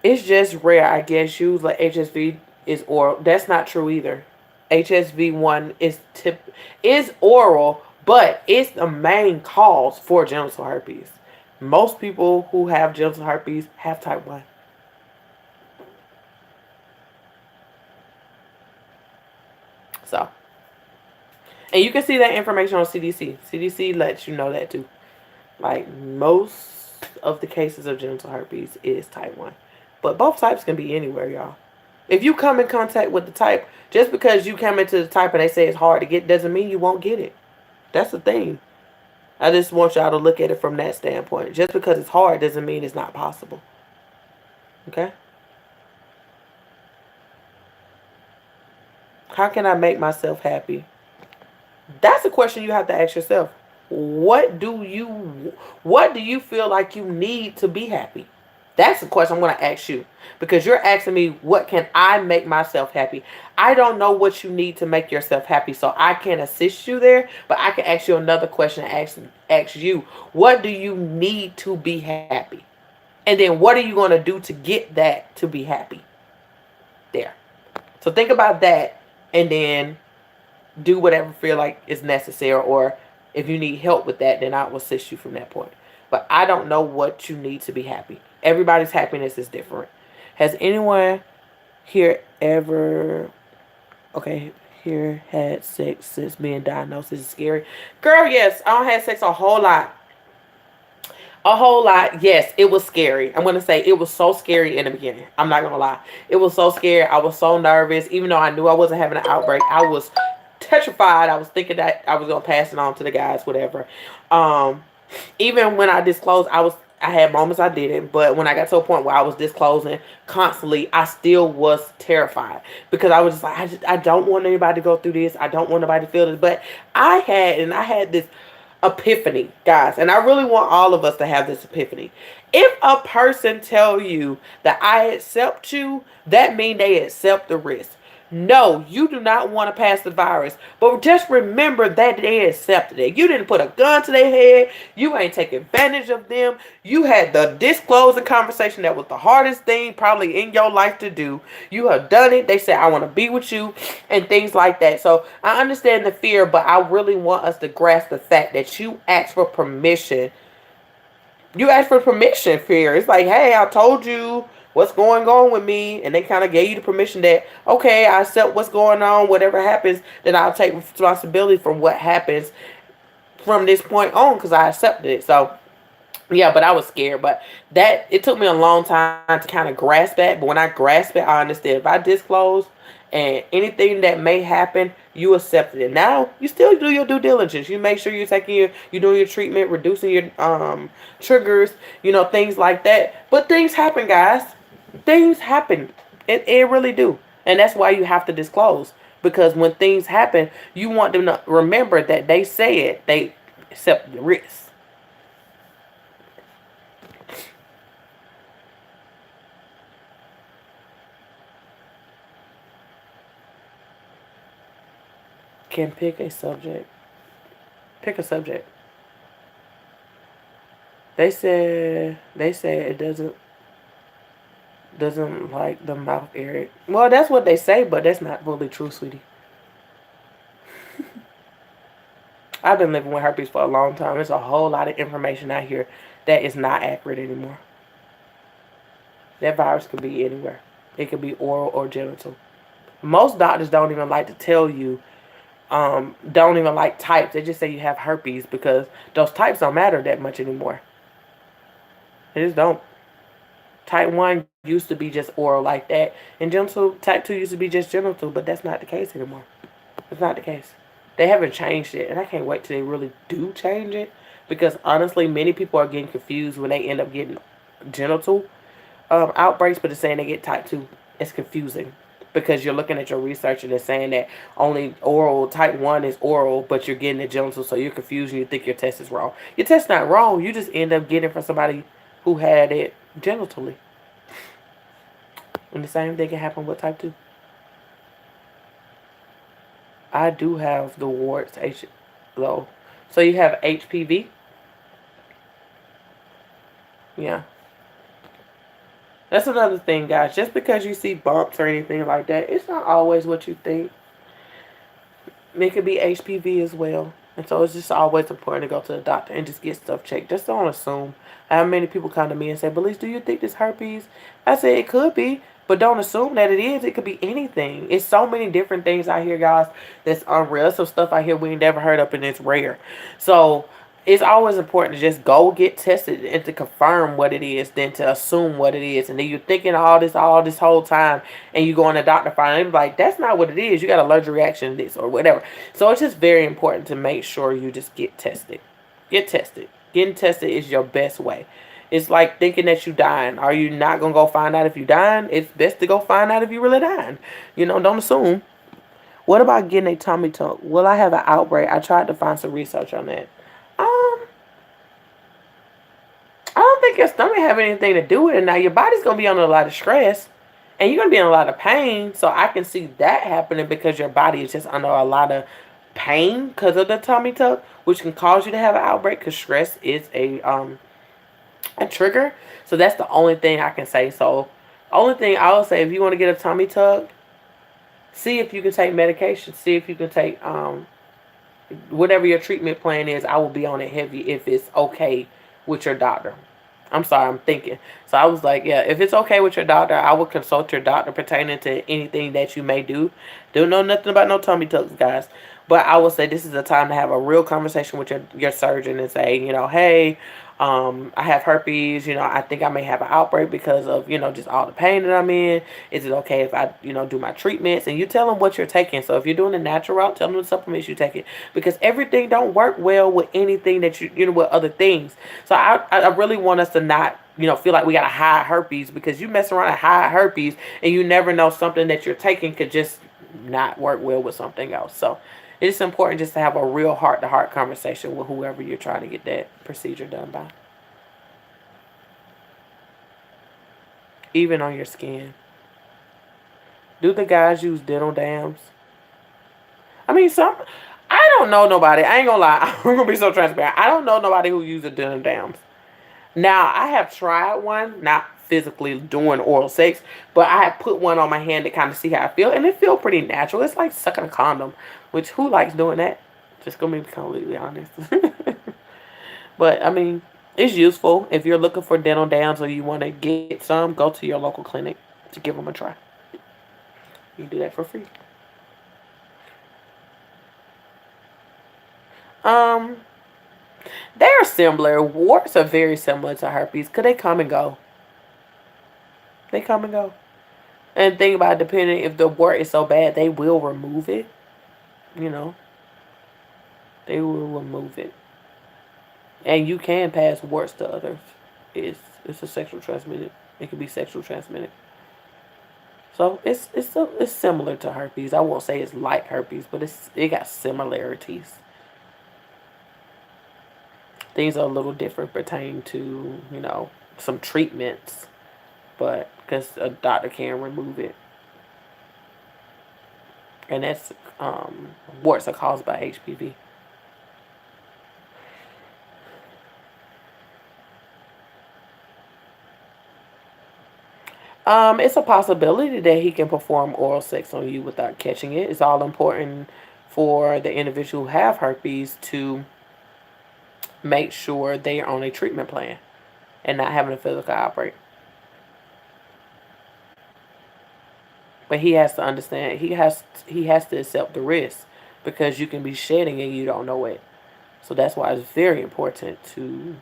It's just rare, I guess. Usually HSV is oral. That's not true either. HSV1 is oral, but it's the main cause for genital herpes. Most people who have genital herpes have type 1. So, and you can see that information on CDC. CDC lets you know that too. Like, most of the cases of genital herpes is type 1. But both types can be anywhere, y'all. If you come in contact with the type, just because you come into the type and they say it's hard to get, doesn't mean you won't get it. That's the thing. I just want y'all to look at it from that standpoint. Just because it's hard doesn't mean it's not possible. Okay? How can I make myself happy? That's a question you have to ask yourself. What do you feel like you need to be happy? That's the question I'm going to ask you. Because you're asking me, what can I make myself happy? I don't know what you need to make yourself happy, so I can't assist you there. But I can ask you another question and ask you, what do you need to be happy? And then what are you going to do to get that to be happy? There. So think about that and then do whatever feel like is necessary. Or if you need help with that, then I will assist you from that point. but I don't know what you need to be happy. Everybody's happiness is different. Has anyone here ever, okay, here had sex since being diagnosed? Is scary? Girl, yes, I don't have sex a whole lot. A whole lot. Yes, it was scary. I'm going to say it was so scary in the beginning. I'm not going to lie. It was so scary. I was so nervous. Even though I knew I wasn't having an outbreak, I was petrified. I was thinking that I was going to pass it on to the guys, whatever. Um, Even when I disclosed, I had moments I didn't, but when I got to a point where I was disclosing constantly, I still was terrified because I was just like, I don't want anybody to go through this. I don't want nobody to feel this. But I had this epiphany, guys, and I really want all of us to have this epiphany. If a person tell you that I accept you, that means they accept the risk. No, you do not want to pass the virus. But just remember that they accepted it. You didn't put a gun to their head. You ain't taking advantage of them. You had the disclosing conversation that was the hardest thing probably in your life to do. You have done it. They said, I want to be with you and things like that. So I understand the fear, but I really want us to grasp the fact that you asked for permission. You asked for permission, fear. It's like, hey, I told you what's going on with me, and they kind of gave you the permission that, okay, I accept what's going on. Whatever happens, then I'll take responsibility for what happens from this point on because I accepted it. So yeah, but I was scared. But that it took me a long time to kind of grasp that. But when I grasp it, I understand. If I disclose and anything that may happen, you accept it. Now you still do your due diligence. You make sure you're taking you're doing your treatment, reducing your triggers, things like that. But things happen, guys. Things happen. It really do. And that's why you have to disclose. Because when things happen, you want them to remember that they said they accept the risk. Can pick a subject. Pick a subject. They said it doesn't like the mouth area. Well, that's what they say, but that's not fully true, sweetie. I've been living with herpes for a long time. There's a whole lot of information out here that is not accurate anymore. That virus could be anywhere. It could be oral or genital. Most doctors don't even like to tell you, don't even like types. They just say you have herpes because those types don't matter that much anymore. They just don't. Type 1 used to be just oral like that. And genital, type 2 used to be just genital, but that's not the case anymore. It's not the case. They haven't changed it, and I can't wait till they really do change it. Because honestly, many people are getting confused when they end up getting genital outbreaks, but it's saying they get type 2. It's confusing. Because you're looking at your research and it's saying that only oral, type 1 is oral, but you're getting it genital, so you're confused and you think your test is wrong. Your test's not wrong. You just end up getting it from somebody who had it genitally. And the same thing can happen with type 2. I do have the warts, though. So you have HPV? Yeah. That's another thing, guys. Just because you see bumps or anything like that, it's not always what you think. It could be HPV as well. And so it's just always important to go to the doctor and just get stuff checked. Just don't assume. I have many people come to me and say, Belize, do you think this herpes? I say it could be, but don't assume that it is. It could be anything. It's so many different things out here, guys, that's unreal. Some stuff out here we ain't never heard of and it's rare. So it's always important to just go get tested and to confirm what it is than to assume what it is. And then you're thinking all this whole time and you go on the doctor find like, that's not what it is. You got an allergic reaction to this or whatever. So it's just very important to make sure you just get tested. Get tested. Getting tested is your best way. It's like thinking that you're dying. Are you not going to go find out if you're dying? It's best to go find out if you're really dying. Don't assume. What about getting a tummy tuck? Will I have an outbreak? I tried to find some research on that. I don't think your stomach have anything to do with it. Now, your body's going to be under a lot of stress, and you're going to be in a lot of pain, so I can see that happening because your body is just under a lot of pain because of the tummy tuck, which can cause you to have an outbreak because stress is a trigger. So that's the only thing I can say. So, only thing I would say, if you want to get a tummy tuck, see if you can take medication. See if you can take whatever your treatment plan is. I will be on it heavy if it's okay with your doctor. I'm sorry, I'm thinking. So I was like, yeah, if it's okay with your doctor, I would consult your doctor pertaining to anything that you may do. Don't know nothing about no tummy tucks, guys. But I will say this is a time to have a real conversation with your surgeon and say, hey, I have herpes. I think I may have an outbreak because of, just all the pain that I'm in. Is it okay if I, do my treatments? And you tell them what you're taking. So if you're doing the natural route, tell them the supplements you take it. Because everything don't work well with anything that with other things. So I really want us to not, feel like we got to hide herpes, because you mess around and hide herpes and you never know something that you're taking could just not work well with something else. So it's important just to have a real heart-to-heart conversation with whoever you're trying to get that procedure done by. Even on your skin. Do the guys use dental dams? I mean, I don't know nobody. I ain't gonna lie. I'm gonna be so transparent. I don't know nobody who uses dental dams. Now, I have tried one, not physically doing oral sex, but I have put one on my hand to kind of see how I feel, and it feels pretty natural. It's like sucking a condom, which who likes doing that? Just gonna be completely honest. But, I mean, it's useful. If you're looking for dental dams or you want to get some, go to your local clinic to give them a try. You can do that for free. Um, they are similar. Warts are very similar to herpes because they come and go. They come and go. And think about it, depending if the wart is so bad, they will remove it. You know, they will remove it. And you can pass warts to others. It's a sexual transmitted. It can be sexual transmitted. So it's similar to herpes. I won't say it's like herpes, but it got similarities. Things are a little different pertaining to some treatments, but because a doctor can remove it, and that's warts are caused by HPV. It's a possibility that he can perform oral sex on you without catching it. It's all important for the individual who have herpes to make sure they are on a treatment plan and not having a physical outbreak. But he has to understand. He has to accept the risk, because you can be shedding and you don't know it. So that's why it's very important to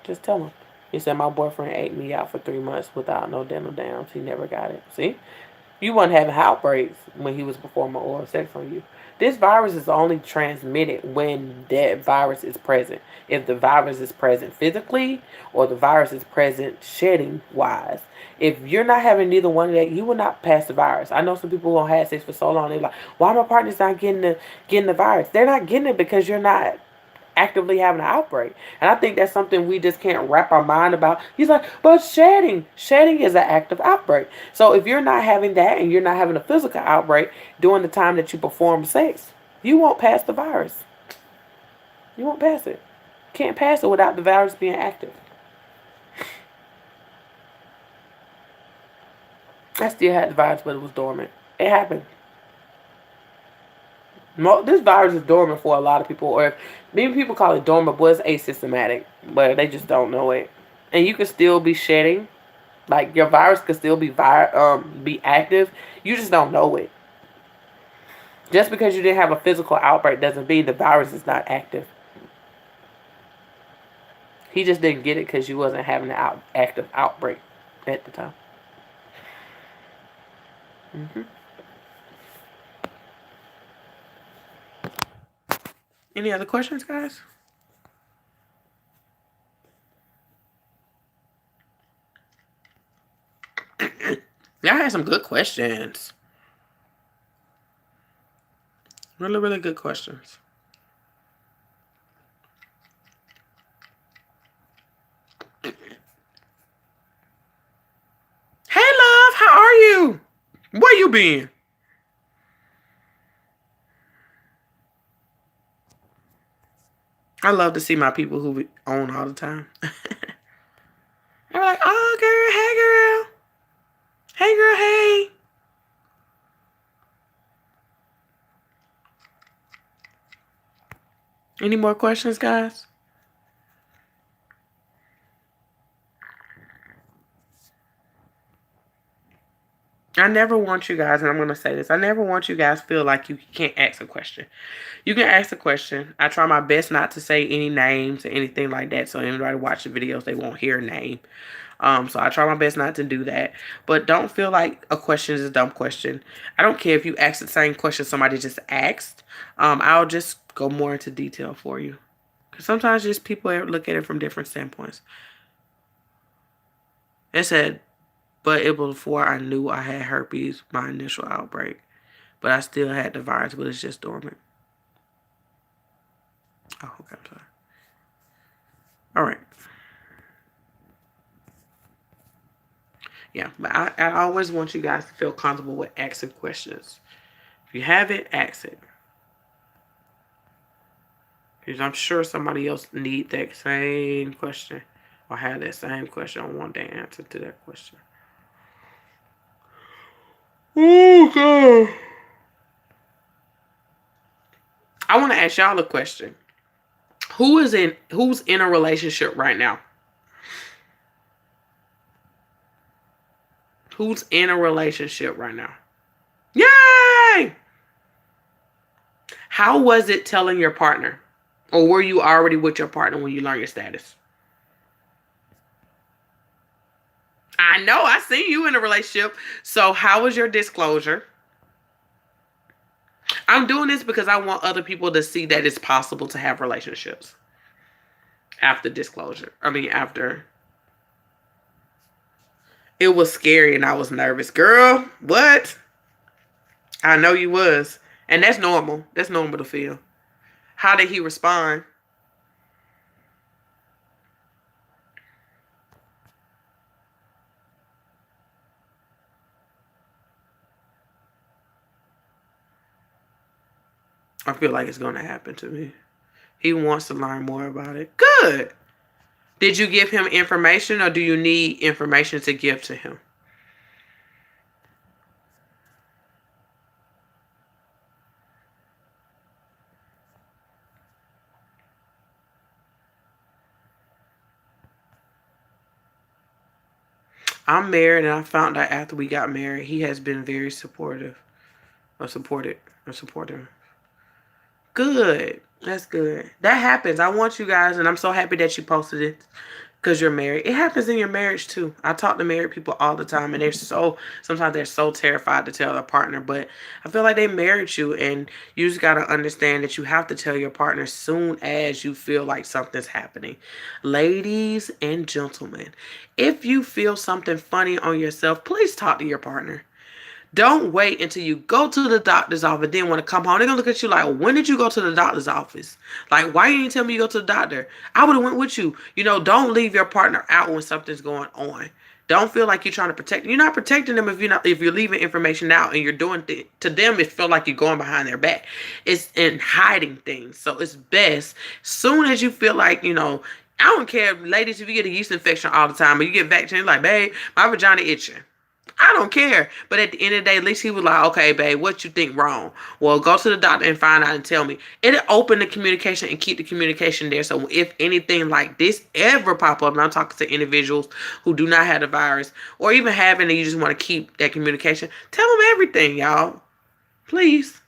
just tell him. He said, my boyfriend ate me out for 3 months without no dental dams. He never got it. See? You wasn't having outbreaks when he was performing oral sex on you. This virus is only transmitted when that virus is present. If the virus is present physically or the virus is present shedding wise. If you're not having neither one of that, you will not pass the virus. I know some people who had sex for so long, they're like, why my partner's not getting the virus? They're not getting it because you're not actively having an outbreak. And I think that's something we just can't wrap our mind about. He's like, but shedding is an active outbreak. So if you're not having that and you're not having a physical outbreak during the time that you perform sex, you won't pass the virus. You won't pass it. Can't pass it without the virus being active. I still had the virus, but it was dormant. It happened. This virus is dormant for a lot of people, or maybe people call it dormant, but it's asymptomatic, but they just don't know it. And you can still be shedding, like your virus could still be active. You just don't know it. Just because you didn't have a physical outbreak doesn't mean the virus is not active. He just didn't get it because you wasn't having an active outbreak at the time. Mm-hmm. Any other questions, guys? Y'all had some good questions. Really, really good questions. Hey, love, how are you? Where you been? I love to see my people who be on all the time. They're like, oh, girl, hey, girl. Hey, girl, hey. Any more questions, guys? I never want you guys, and I'm going to say this, I never want you guys to feel like you can't ask a question. You can ask a question. I try my best not to say any names or anything like that, so anybody watch the videos, they won't hear a name. So I try my best not to do that. But don't feel like a question is a dumb question. I don't care if you ask the same question somebody just asked. I'll just go more into detail for you. Because sometimes just people look at it from different standpoints. It said, but it was before I knew I had herpes, my initial outbreak. But I still had the virus, but it's just dormant. Oh, okay, I'm sorry. All right. Yeah, but I always want you guys to feel comfortable with asking questions. If you have it, ask it. Because I'm sure somebody else need that same question or have that same question or want the answer to that question. Oh, God. I want to ask y'all a question. Who's in a relationship right now? Who's in a relationship right now? Yay! How was it telling your partner? Or were you already with your partner when you learned your status? I know, I seen you in a relationship. So how was your disclosure? I'm doing this because I want other people to see that it's possible to have relationships after disclosure. After. It was scary and I was nervous. Girl, what? I know you was. And that's normal. That's normal to feel. How did he respond? I feel like it's going to happen to me. He wants to learn more about it. Good. Did you give him information or do you need information to give to him? I'm married and I found out after we got married, he has been very supportive. Supportive. Good. That's good. That happens. I want you guys, and I'm so happy that you posted it because you're married. It happens in your marriage too. I talk to married people all the time, and sometimes they're so terrified to tell their partner, but I feel like they married you, and you just got to understand that you have to tell your partner soon as you feel like something's happening. Ladies and gentlemen, if you feel something funny on yourself, please talk to your partner. Don't wait until you go to the doctor's office, then want to come home. They're going to look at you like, when did you go to the doctor's office? Like, why you didn't tell me you go to the doctor? I would have went with you. Don't leave your partner out when something's going on. Don't feel like you're trying to protect them. You're not protecting them if you're leaving information out and you're doing to them. It feel like you're going behind their back. It's in hiding things. So it's best soon as you feel like, I don't care, ladies, if you get a yeast infection all the time or you get vaccinated, like, babe, my vagina itching. I don't care. But at the end of the day, at least he was like, okay, babe, what you think wrong? Well, go to the doctor and find out and tell me. It'll open the communication and keep the communication there. So if anything like this ever pop up, and I'm talking to individuals who do not have the virus or even having it, you just want to keep that communication, tell them everything, y'all. Please.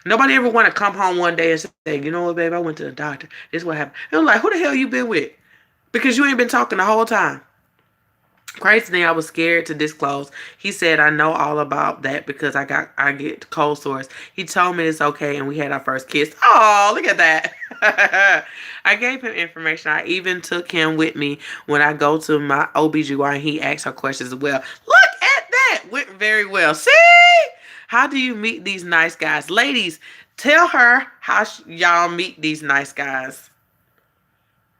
Nobody ever want to come home one day and say, you know what, babe, I went to the doctor. This is what happened. And I'm like, who the hell you been with? Because you ain't been talking the whole time. Crazy thing, I was scared to disclose. He said, I know all about that because I get cold sores. He told me it's okay and we had our first kiss. Oh, look at that. I gave him information. I even took him with me when I go to my OBGYN. He asked her questions as well. Look at that. Went very well. See? How do you meet these nice guys? Ladies, tell her how y'all meet these nice guys.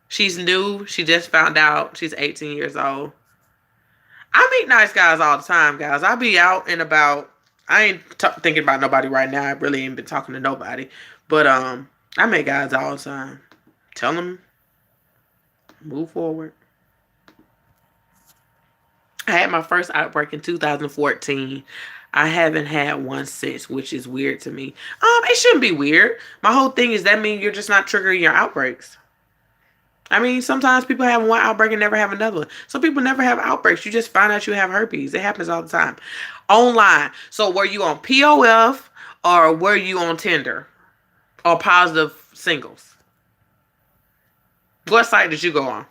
She's new. She just found out. She's 18 years old. I meet nice guys all the time, guys. I be out and about. I ain't thinking about nobody right now. I really ain't been talking to nobody. But I meet guys all the time. Tell them, move forward. I had my first outbreak in 2014. I haven't had one since, which is weird to me. It shouldn't be weird. My whole thing is that means you're just not triggering your outbreaks. Sometimes people have one outbreak and never have another one. Some people never have outbreaks. You just find out you have herpes. It happens all the time. Online. So were you on POF or were you on Tinder or Positive Singles? What site did you go on?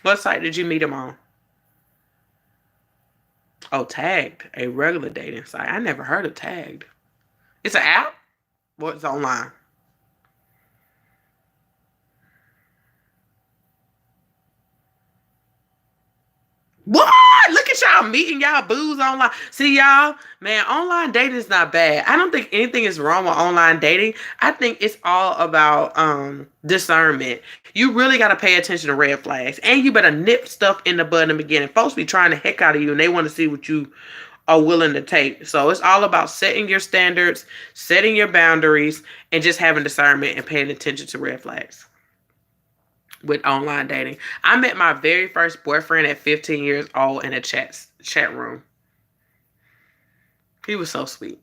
What site did you meet him on? Oh, Tagged, a regular dating site. I never heard of Tagged. It's an app? Or it's online? What? Look at y'all meeting y'all booze online. See y'all, man, online dating is not bad. I don't think anything is wrong with online dating. I think it's all about discernment. You really gotta pay attention to red flags. And you better nip stuff in the bud in the beginning. Folks be trying the heck out of you and they want to see what you are willing to take. So it's all about setting your standards, setting your boundaries, and just having discernment and paying attention to red flags with online dating. I met my very first boyfriend at 15 years old in a chat room. He was so sweet.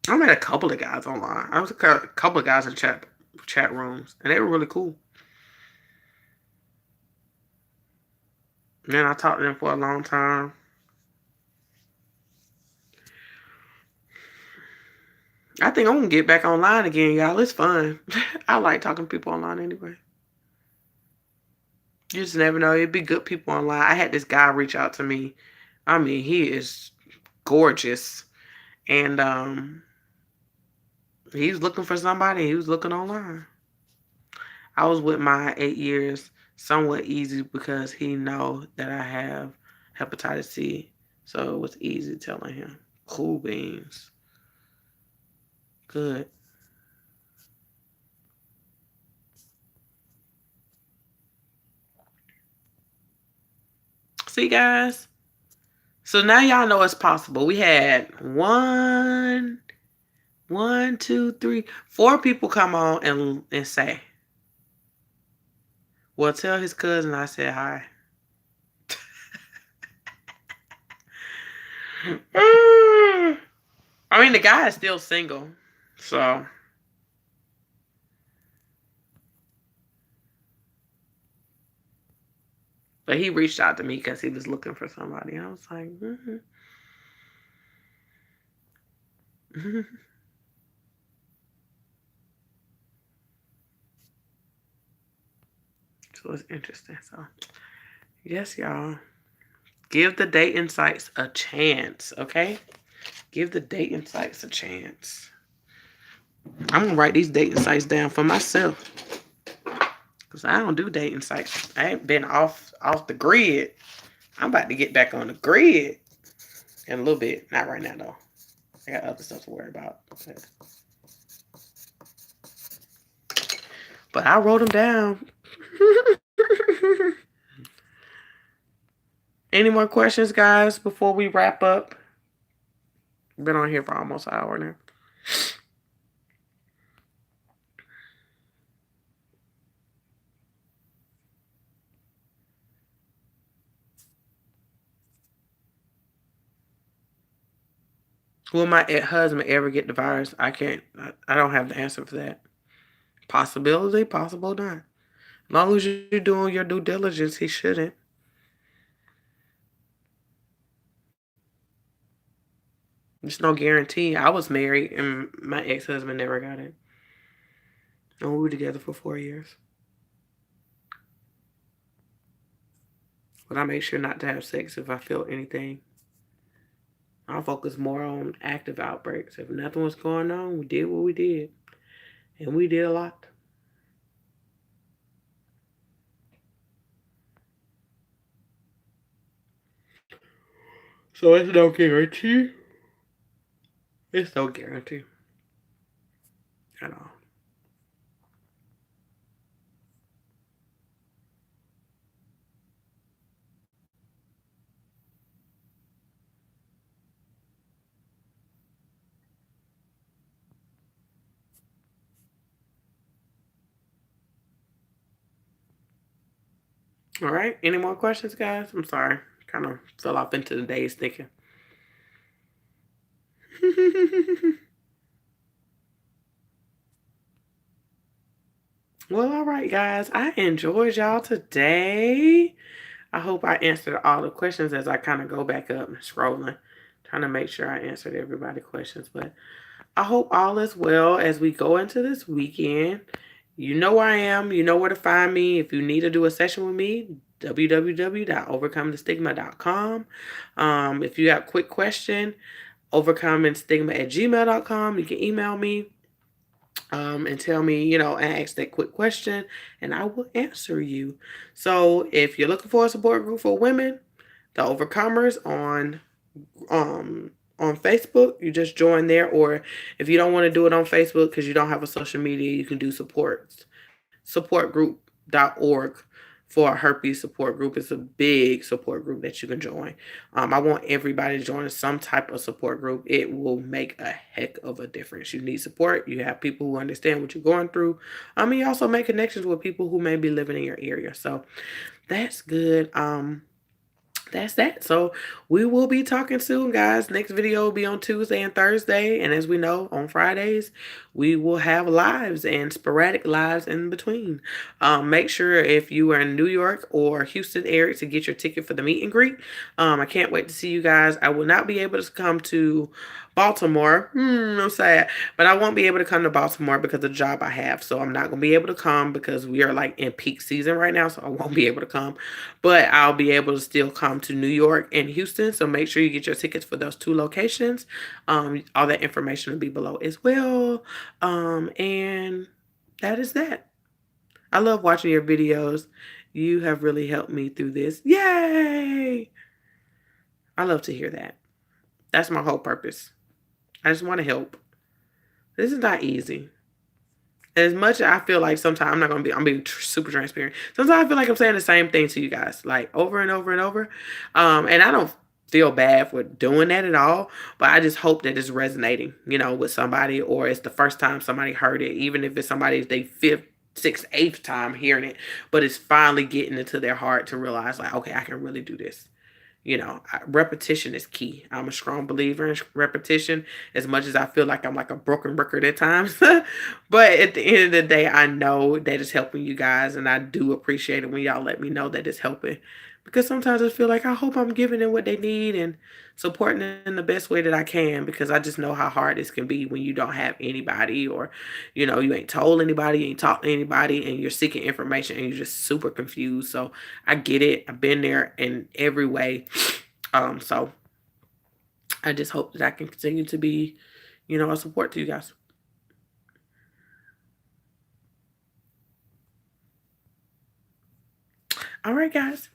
I met a couple of guys online. I was a couple of guys in chat rooms, and they were really cool. And then I talked to them for a long time. I think I'm gonna get back online again, y'all. It's fun. I like talking to people online anyway. You just never know. It'd be good people online. I had this guy reach out to me. I mean, he is gorgeous. And he was looking for somebody. He was looking online. I was with my 8 years somewhat easy because he know that I have hepatitis C. So it was easy telling him. Cool beans. Good. See, guys? So now y'all know it's possible. We had one, two, three, four people come on and say, well, tell his cousin I said hi. I mean, the guy is still single. So. But he reached out to me because he was looking for somebody. I was like, So it's interesting. So, yes, y'all. Give the dating sites a chance, okay? Give the dating sites a chance. I'm going to write these dating sites down for myself. Because I don't do dating sites. I ain't been off the grid. I'm about to get back on the grid in a little bit. Not right now, though. I got other stuff to worry about. But I wrote them down. Any more questions, guys, before we wrap up? Been on here for almost an hour now. Will my husband ever get the virus? I can't. I don't have the answer for that. Possibility, possible not. As long as you're doing your due diligence, he shouldn't. There's no guarantee. I was married and my ex-husband never got it. And we were together for 4 years. But I make sure not to have sex if I feel anything. I'll focus more on active outbreaks. If nothing was going on, we did what we did. And we did a lot. So it's no guarantee. It's no guarantee at all. All right. Any more questions, guys? I'm sorry. Kind of fell off into the days thinking. Well, all right, guys. I enjoyed y'all today. I hope I answered all the questions as I kind of go back up and scrolling, trying to make sure I answered everybody's questions. But I hope all is well as we go into this weekend. You know where I am. You know where to find me. If you need to do a session with me, www.overcomingrthestigma.com. If you got a quick question, overcomingstigma@gmail.com. You can email me and tell me, and ask that quick question, and I will answer you. So if you're looking for a support group for women, the Overcomers on Facebook, you just join there. Or if you don't want to do it on Facebook because you don't have a social media, you can do supportgroup.org for a herpes support group. It's a big support group that you can join. I want everybody to join some type of support group. It will make a heck of a difference. You need support. You have people who understand what you're going through. You also make connections with people who may be living in your area. So that's good. That's that. So we will be talking soon, guys. Next video will be on Tuesday and Thursday. And as we know, on Fridays, we will have lives and sporadic lives in between. Make sure if you are in New York or Houston area to get your ticket for the meet and greet. I can't wait to see you guys. I will not be able to come to Baltimore. I'm sad. But I won't be able to come to Baltimore because of the job I have. So I'm not going to be able to come because we are like in peak season right now. So I won't be able to come. But I'll be able to still come to New York and Houston. So make sure you get your tickets for those two locations. All that information will be below as well. And that is that. I love watching your videos. You have really helped me through this. Yay! I love to hear that. That's my whole purpose. I just want to help. This is not easy. As much as I feel like sometimes I'm being super transparent. Sometimes I feel like I'm saying the same thing to you guys, like over and over and over. And I don't feel bad for doing that at all, but I just hope that it's resonating, with somebody, or it's the first time somebody heard it, even if it's somebody's they fifth, sixth, eighth time hearing it, but it's finally getting into their heart to realize like, okay, I can really do this. Repetition is key. I'm a strong believer in repetition as much as I feel like I'm like a broken record at times. But at the end of the day, I know that it's helping you guys, and I do appreciate it when y'all let me know that it's helping. Because sometimes I feel like I hope I'm giving them what they need and supporting them in the best way that I can, because I just know how hard this can be when you don't have anybody, or, you ain't told anybody, you ain't talked to anybody, and you're seeking information and you're just super confused. So I get it. I've been there in every way. So I just hope that I can continue to be, a support to you guys. All right, guys.